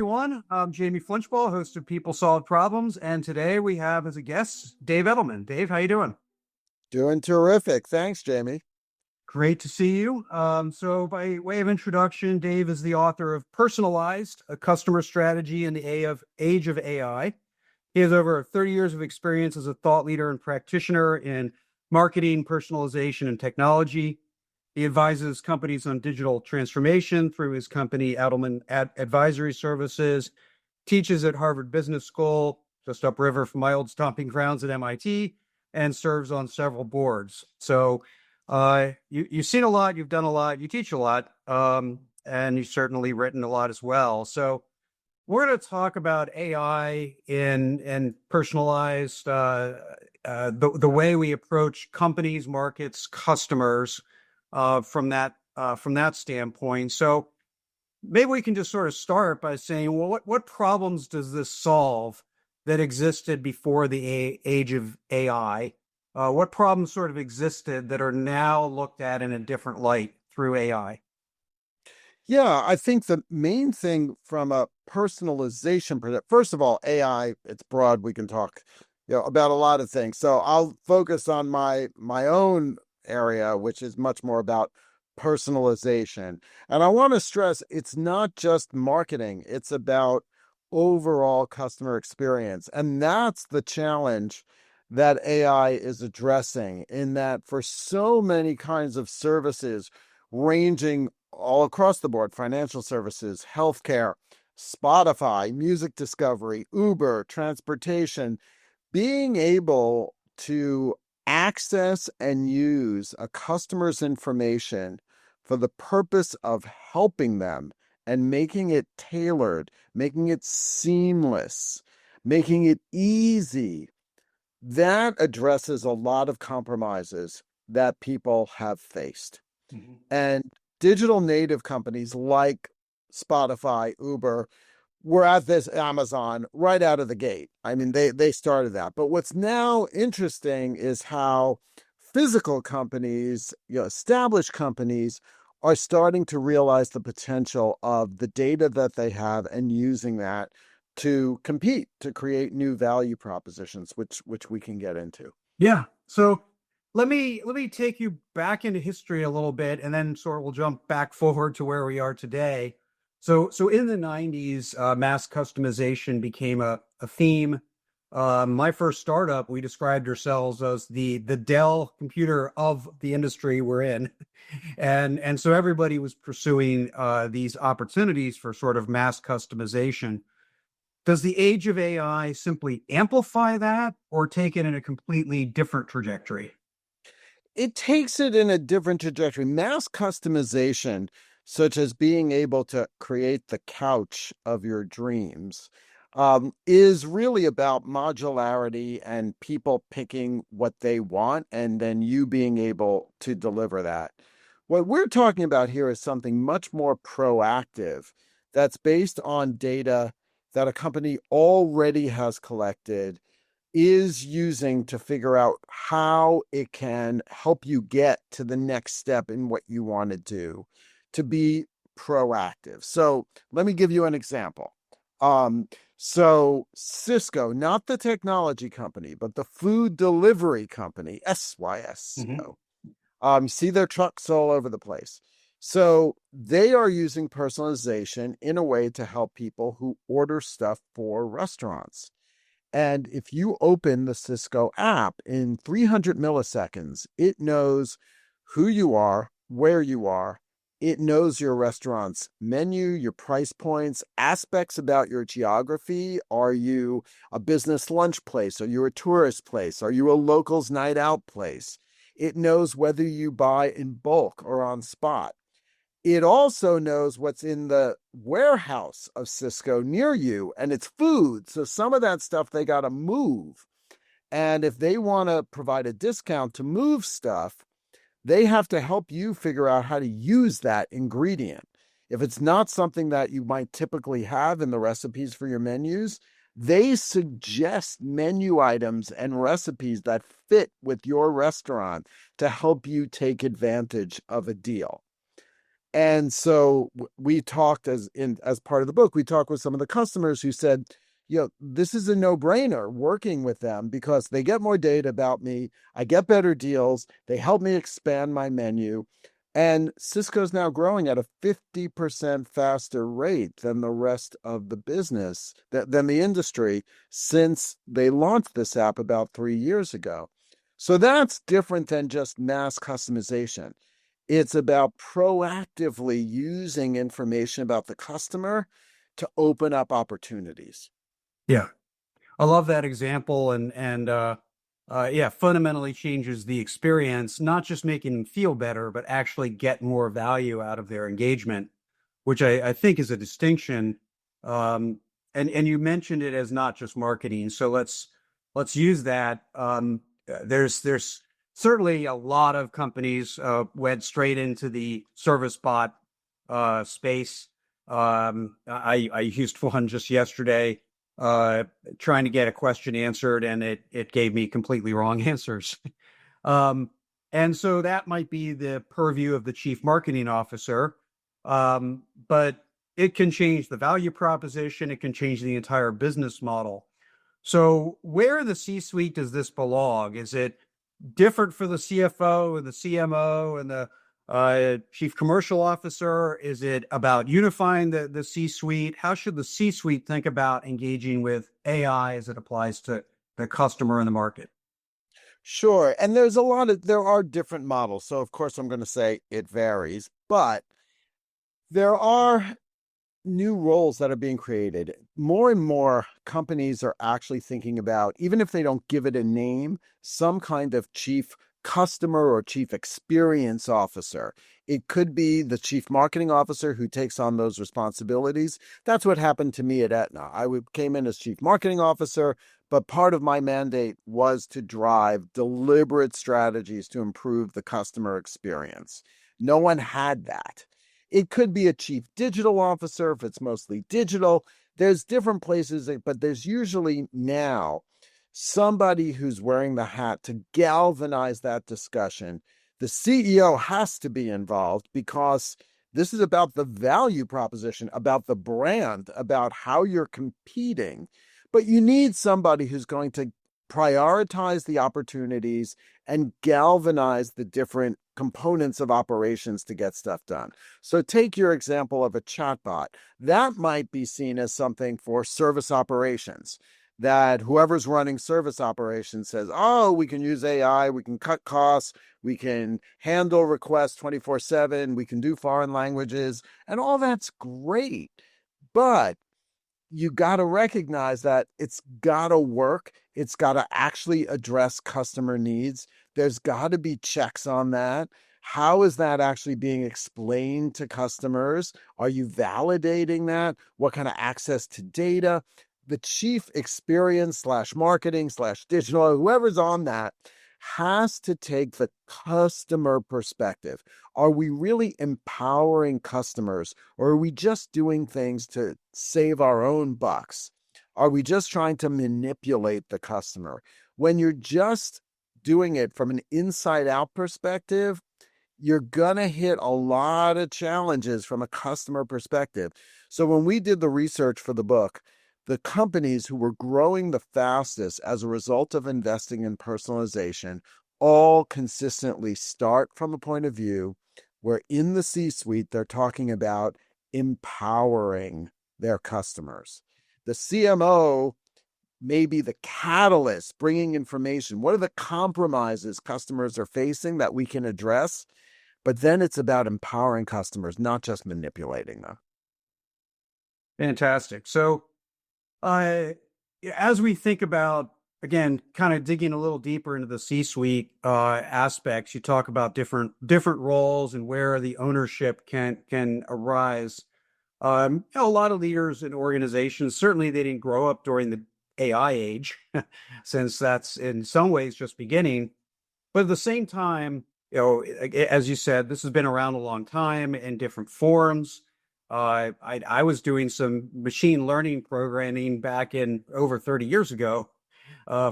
Everyone. I'm Jamie Flinchbaugh, host of People Solve Problems, and today we have as a guest Dave Edelman. Dave, how you doing? Doing terrific. Thanks, Jamie. Great to see you. So, by way of introduction, Dave is the author of Personalized, a customer strategy in the age of AI. He has over 30 years of experience as a thought leader and practitioner in marketing, personalization, and technology. He advises companies on digital transformation through his company, Edelman Advisory Services, teaches at Harvard Business School, just upriver from my old stomping grounds at MIT, and serves on several boards. So you've seen a lot, you've done a lot, you teach a lot, and you've certainly written a lot as well. So we're going to talk about AI in personalized the way we approach companies, markets, customers from that standpoint. So maybe we can just sort of start by saying, well, what problems does this solve that existed before the age of AI? What problems sort of existed that are now looked at in a different light through AI? Yeah, I think the main thing from a personalization perspective, first of all, AI, it's broad. We can talk, about a lot of things. So I'll focus on my own area, which is much more about personalization. And I want to stress it's not just marketing, it's about overall customer experience. And that's the challenge that AI is addressing, in that for so many kinds of services, ranging all across the board: financial services, healthcare, Spotify, music discovery, Uber, transportation, being able to access and use a customer's information for the purpose of helping them and making it tailored, making it seamless, making it easy, that addresses a lot of compromises that people have faced. Mhm. And digital native companies like Spotify, Uber, were at this, Amazon, right out of the gate. I mean, they started that. But what's now interesting is how physical companies, established companies, are starting to realize the potential of the data that they have and using that to compete, to create new value propositions, which we can get into. Yeah. So let me take you back into history a little bit, and then sort of we'll jump back forward to where we are today. So in the 90s, mass customization became a theme. My first startup, we described ourselves as the Dell computer of the industry we're in, and so everybody was pursuing these opportunities for sort of mass customization. Does the age of AI simply amplify that or take it in a completely different trajectory? It takes it in a different trajectory. Mass customization, such as being able to create the couch of your dreams, is really about modularity and people picking what they want and then you being able to deliver that. What we're talking about here is something much more proactive, that's based on data that a company already has collected, is using to figure out how it can help you get to the next step in what you want to do, to be proactive. So let me give you an example. Um, so Cisco, not the technology company, but the food delivery company, Mhm. SYSCO, see their trucks all over the place. So they are using personalization in a way to help people who order stuff for restaurants. And if you open the Cisco app in 300 milliseconds, it knows who you are, where you are. It knows your restaurant's menu, your price points, aspects about your geography. Are you a business lunch place? Are you a tourist place? Are you a locals night out place? It knows whether you buy in bulk or on spot. It also knows what's in the warehouse of Cisco near you, and it's food. So some of that stuff they got to move. And if they want to provide a discount to move stuff, they have to help you figure out how to use that ingredient. If it's not something that you might typically have in the recipes for your menus, they suggest menu items and recipes that fit with your restaurant to help you take advantage of a deal. And so we talked as part of the book, we talked with some of the customers who said, this is a no-brainer working with them because they get more data about me, I get better deals, they help me expand my menu. And Cisco's now growing at a 50% faster rate than the rest of the business, than the industry, since they launched this app about 3 years ago. So that's different than just mass customization. It's about proactively using information about the customer to open up opportunities. Yeah. I love that example, yeah, fundamentally changes the experience, not just making them feel better, but actually get more value out of their engagement, which I think is a distinction. Um, and you mentioned it as not just marketing, so let's use that. There's certainly a lot of companies went straight into the service bot space. I used one just yesterday, uh, trying to get a question answered, and it gave me completely wrong answers. um, and so that might be the purview of the chief marketing officer, but it can change the value proposition. It can change the entire business model. So where in the C-suite does this belong? Is it different for the CFO and the CMO and the chief commercial officer? Is it about unifying the C-suite? How should the C-suite think about engaging with AI as it applies to the customer and the market? Sure. And there are different models. So, of course, I'm going to say it varies, but there are new roles that are being created. More and more companies are actually thinking about, even if they don't give it a name, some kind of chief customer or chief experience officer. It could be the chief marketing officer who takes on those responsibilities. That's what happened to me at Aetna. Came in as chief marketing officer, but part of my mandate was to drive deliberate strategies to improve the customer experience. No one had that. It could be a chief digital officer if it's mostly digital. There's different places, but there's usually now somebody who's wearing the hat to galvanize that discussion. The CEO has to be involved because this is about the value proposition, about the brand, about how you're competing. But you need somebody who's going to prioritize the opportunities and galvanize the different components of operations to get stuff done. So take your example of a chatbot. That might be seen as something for service operations, that whoever's running service operations says, oh, we can use AI, we can cut costs, we can handle requests 24/7, we can do foreign languages, and all that's great. But you got to recognize that it's got to work. It's got to actually address customer needs. There's got to be checks on that. How is that actually being explained to customers? Are you validating that? What kind of access to data? The chief experience slash marketing slash digital, whoever's on that, has to take the customer perspective. Are we really empowering customers, or are we just doing things to save our own bucks? Are we just trying to manipulate the customer? When you're just doing it from an inside out perspective, you're going to hit a lot of challenges from a customer perspective. So when we did the research for the book, the companies who were growing the fastest as a result of investing in personalization all consistently start from a point of view where in the C-suite, they're talking about empowering their customers. The CMO may be the catalyst bringing information. What are the compromises customers are facing that we can address? But then it's about empowering customers, not just manipulating them. Fantastic. So, uh, as we think about, again, kind of digging a little deeper into the C-suite aspects, you talk about different roles and where the ownership can arise. A lot of leaders in organizations, certainly they didn't grow up during the AI age, since that's in some ways just beginning. But at the same time, as you said, this has been around a long time in different forms. I was doing some machine learning programming back in over 30 years ago.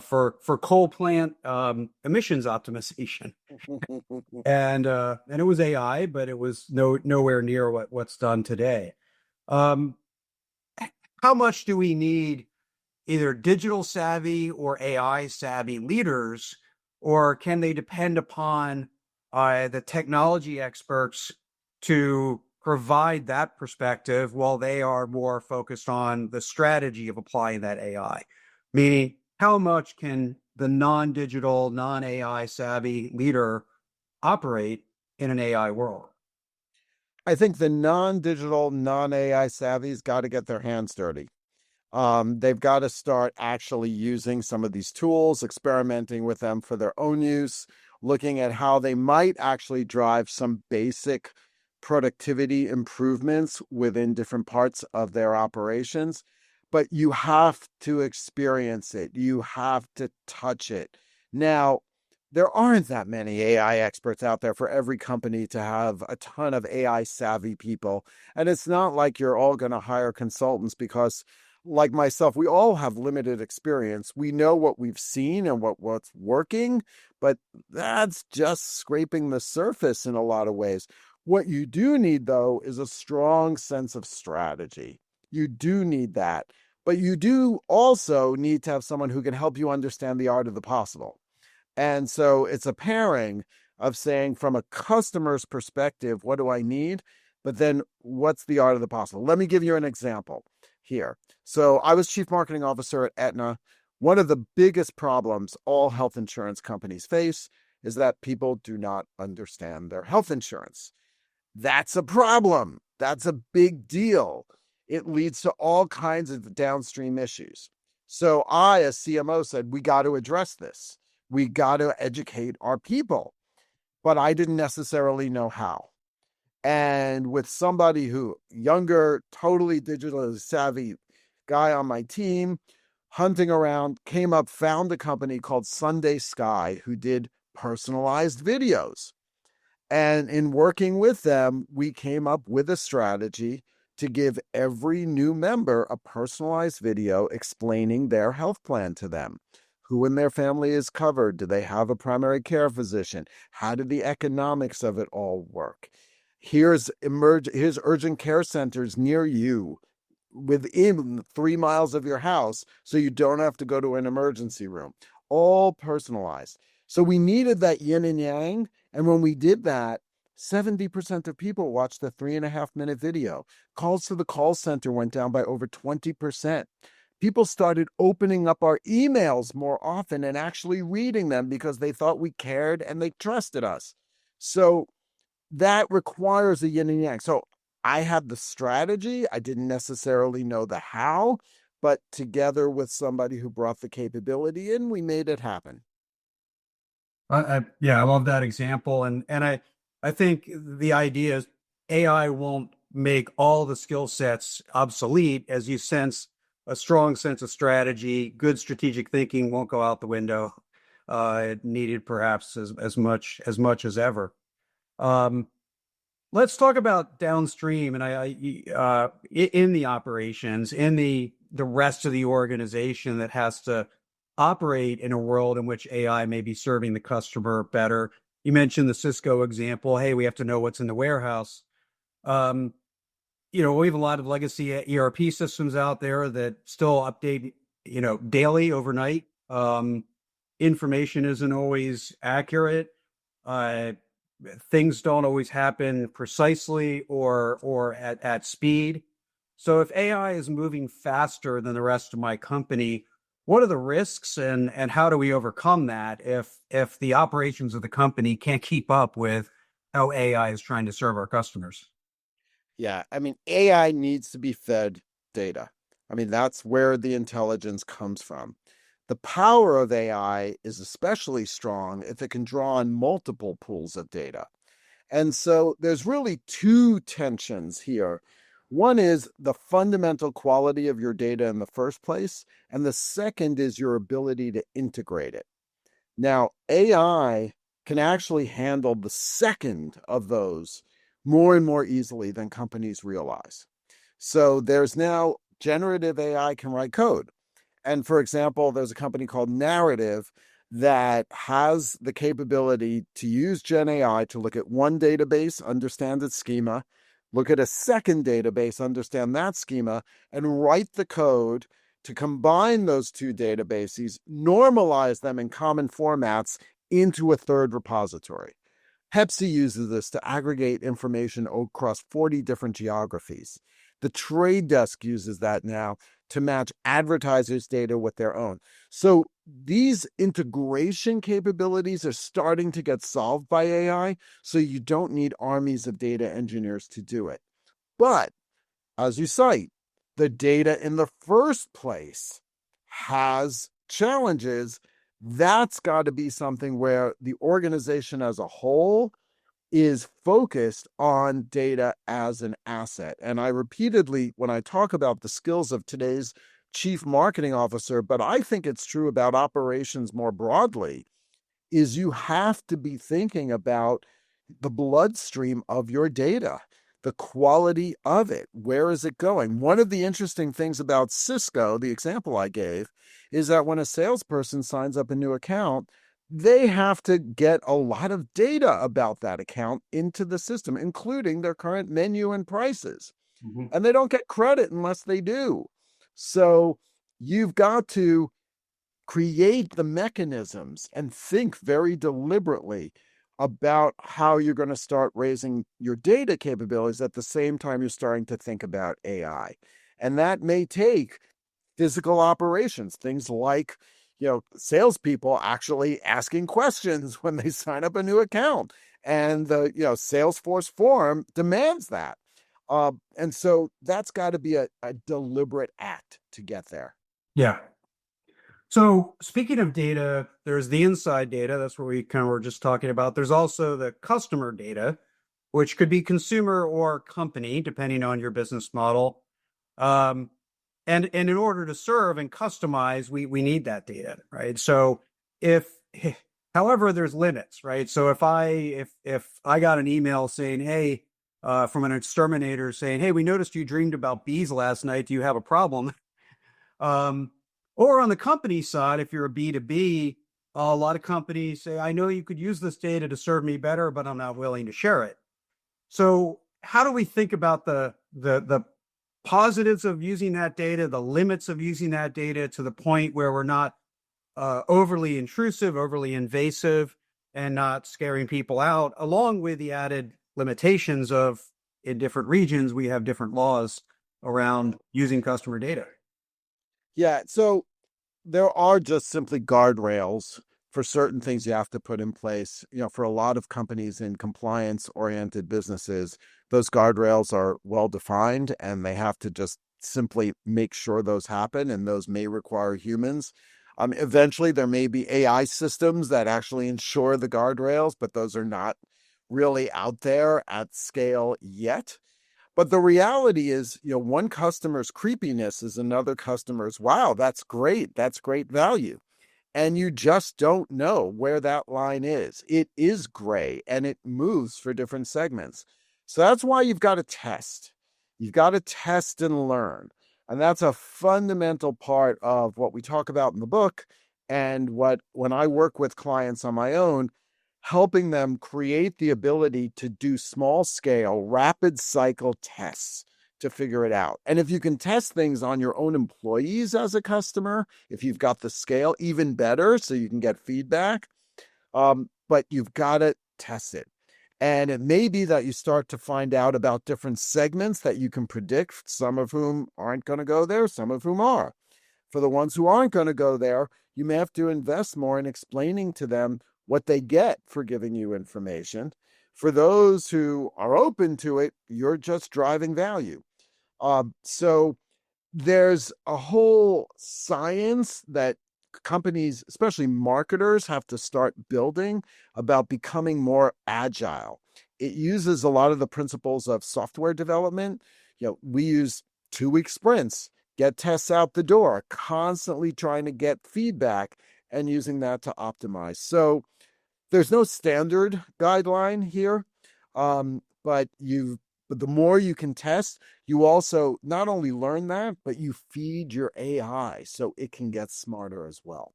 for coal plant emissions optimization, and it was AI, but it was nowhere near what's done today. Um, how much do we need either digital savvy or AI savvy leaders, or can they depend upon the technology experts to provide that perspective while they are more focused on the strategy of applying that AI? Meaning, how much can the non-digital, non-AI savvy leader operate in an AI world? I think the non-digital, non-AI savvy's got to get their hands dirty. They've got to start actually using some of these tools, experimenting with them for their own use, looking at how they might actually drive some basic productivity improvements within different parts of their operations. But you have to experience it, you have to touch it. Now, there aren't that many AI experts out there for every company to have a ton of AI savvy people. And it's not like you're all going to hire consultants because, like myself, we all have limited experience. We know what we've seen and what's working, but that's just scraping the surface in a lot of ways. What you do need, though, is a strong sense of strategy. You do need that. But you do also need to have someone who can help you understand the art of the possible. And so it's a pairing of saying, from a customer's perspective, what do I need? But then what's the art of the possible? Let me give you an example here. So I was chief marketing officer at Aetna. One of the biggest problems all health insurance companies face is that people do not understand their health insurance. That's a problem. That's a big deal. It leads to all kinds of downstream issues. So I, as CMO, said, we got to address this. We got to educate our people. But I didn't necessarily know how. And with somebody who, younger, totally digitally savvy guy on my team, hunting around, came up, found a company called Sunday Sky who did personalized videos. And in working with them, we came up with a strategy to give every new member a personalized video explaining their health plan to them. Who in their family is covered? Do they have a primary care physician? How do the economics of it all work? Here's urgent care centers near you within 3 miles of your house, so you don't have to go to an emergency room. All personalized. So we needed that yin and yang. And when we did that, 70% of people watched the 3.5 minute video. Calls to the call center went down by over 20%. People started opening up our emails more often and actually reading them because they thought we cared and they trusted us. So that requires a yin and yang. So I had the strategy. I didn't necessarily know the how, but together with somebody who brought the capability in, we made it happen. Yeah, I love that example, and I think the idea is AI won't make all the skill sets obsolete as you sense a strong sense of strategy. Good strategic thinking won't go out the window. Needed perhaps as much as ever. Um, let's talk about downstream, and in the operations, in the rest of the organization that has to operate in a world in which AI may be serving the customer better. You mentioned the Cisco example. Hey, we have to know what's in the warehouse. Um, we have a lot of legacy ERP systems out there that still update, daily, overnight. Information isn't always accurate. Uh, Things don't always happen precisely or at speed. So if AI is moving faster than the rest of my company, what are the risks and how do we overcome that if the operations of the company can't keep up with how AI is trying to serve our customers? Yeah, I mean, AI needs to be fed data. I mean, that's where the intelligence comes from. The power of AI is especially strong if it can draw on multiple pools of data. And so there's really two tensions here. One is the fundamental quality of your data in the first place, and the second is your ability to integrate it. Now, AI can actually handle the second of those more and more easily than companies realize. So there's now generative AI can write code. And for example, there's a company called Narrative that has the capability to use Gen AI to look at one database, understand its schema, look at a second database, understand that schema, and write the code to combine those two databases, normalize them in common formats into a third repository. Pepsi uses this to aggregate information across 40 different geographies. The trade desk uses that now to match advertisers' data with their own. So these integration capabilities are starting to get solved by AI, so you don't need armies of data engineers to do it. But as you cite, the data in the first place has challenges. That's got to be something where the organization as a whole is focused on data as an asset. And I repeatedly, when I talk about the skills of today's chief marketing officer, but I think it's true about operations more broadly, is you have to be thinking about the bloodstream of your data, the quality of it. Where is it going? One of the interesting things about Cisco, the example I gave, is that when a salesperson signs up a new account, they have to get a lot of data about that account into the system, including their current menu and prices. Mhm. And they don't get credit unless they do. So you've got to create the mechanisms and think very deliberately about how you're going to start raising your data capabilities at the same time you're starting to think about AI. And that may take physical operations, things like, salespeople actually asking questions when they sign up a new account. And the, Salesforce form demands that. And so that's got to be a deliberate act to get there. Yeah. So speaking of data, there's the inside data. That's what we kind of were just talking about. There's also the customer data, which could be consumer or company, depending on your business model. Um, and in order to serve and customize, we need that data, right? So if, however, there's limits, right? So if I got an email saying, hey, from an exterminator saying, hey, we noticed you dreamed about bees last night. Do you have a problem? Um, or on the company side, if you're a B2B, a lot of companies say, I know you could use this data to serve me better, but I'm not willing to share it. So how do we think about the positives of using that data, the limits of using that data to the point where we're not overly intrusive, overly invasive, and not scaring people out, along with the added limitations of in different regions, we have different laws around using customer data. Yeah. So there are just simply guardrails for certain things you have to put in place. For a lot of companies in compliance oriented businesses, those guardrails are well defined and they have to just simply make sure those happen. And those may require humans. Eventually, there may be AI systems that actually ensure the guardrails, but those are not really out there at scale yet. But the reality is, one customer's creepiness is another customer's, wow, that's great. That's great value. And you just don't know where that line is. It is gray and it moves for different segments. So that's why you've got to test. You've got to test and learn. And that's a fundamental part of what we talk about in the book and what, when I work with clients on my own, helping them create the ability to do small scale, rapid cycle tests to figure it out. And if you can test things on your own employees as a customer, if you've got the scale, even better, so you can get feedback. But you've got to test it. And it may be that you start to find out about different segments that you can predict, some of whom aren't going to go there, some of whom are. For the ones who aren't going to go there, you may have to invest more in explaining to them what they get for giving you information. For those who are open to it, you're just driving value. So there's a whole science that companies, especially marketers, have to start building about becoming more agile. It uses a lot of the principles of software development. We use 2-week sprints, get tests out the door, constantly trying to get feedback and using that to optimize. So there's no standard guideline here, but you've But the more you can test, you also not only learn that, but you feed your AI so it can get smarter as well.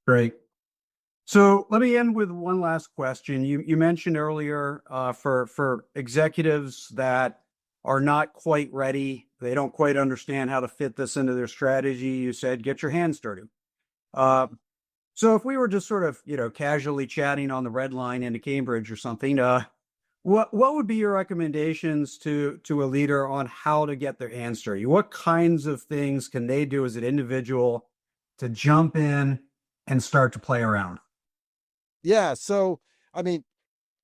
Great. So let me end with one last question. You mentioned earlier for executives that are not quite ready, they don't quite understand how to fit this into their strategy. You said get your hands dirty. Uh, so if we were just sort of casually chatting on the Red Line into Cambridge or something, what would be your recommendations to a leader on how to get their hands dirty? What kinds of things can they do as an individual to jump in and start to play around? Yeah. So, I mean,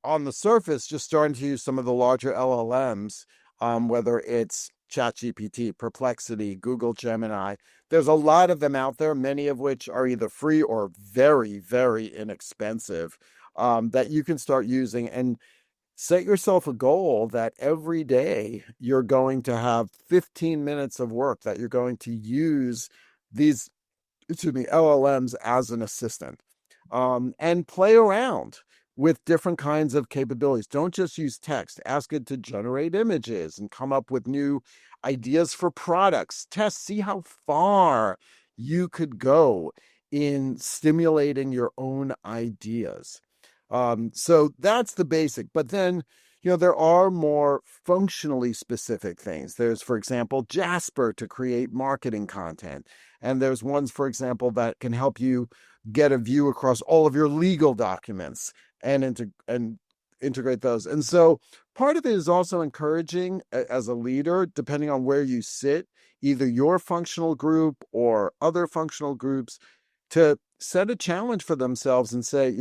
on the surface, just starting to use some of the larger LLMs, whether it's ChatGPT, Perplexity, Google Gemini, there's a lot of them out there, many of which are either free or very, very inexpensive, that you can start using and set yourself a goal that every day you're going to have 15 minutes of work that you're going to use these, excuse me, LLMs as an assistant, and play around with different kinds of capabilities. Don't just use text. Ask it to generate images and come up with new ideas for products. Test, see how far you could go in stimulating your own ideas. So that's the basic. But then, there are more functionally specific things. There's, for example, Jasper to create marketing content. And there's ones, for example, that can help you get a view across all of your legal documents and integrate those. And so part of it is also encouraging as a leader, depending on where you sit, either your functional group or other functional groups, to set a challenge for themselves and say,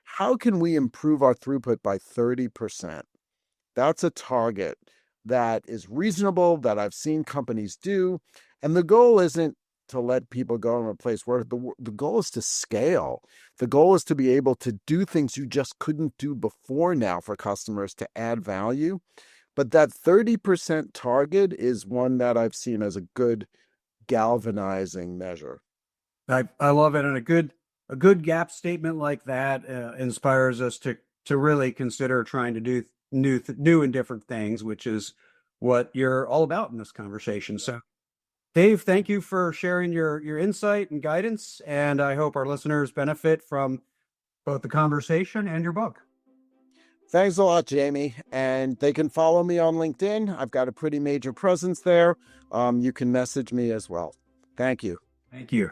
how can we improve our throughput by 30%? That's a target that is reasonable, that I've seen companies do. And the goal isn't to let people go and replace work. The goal is to scale. The goal is to be able to do things you just couldn't do before now for customers to add value. But that 30% target is one that I've seen as a good galvanizing measure. I love it, and a good gap statement like that inspires us to really consider trying to do new and different things, which is what you're all about in this conversation. So, Dave, thank you for sharing your insight and guidance, and I hope our listeners benefit from both the conversation and your book. Thanks a lot, Jamie. And they can follow me on LinkedIn. I've got a pretty major presence there. You can message me as well. Thank you. Thank you.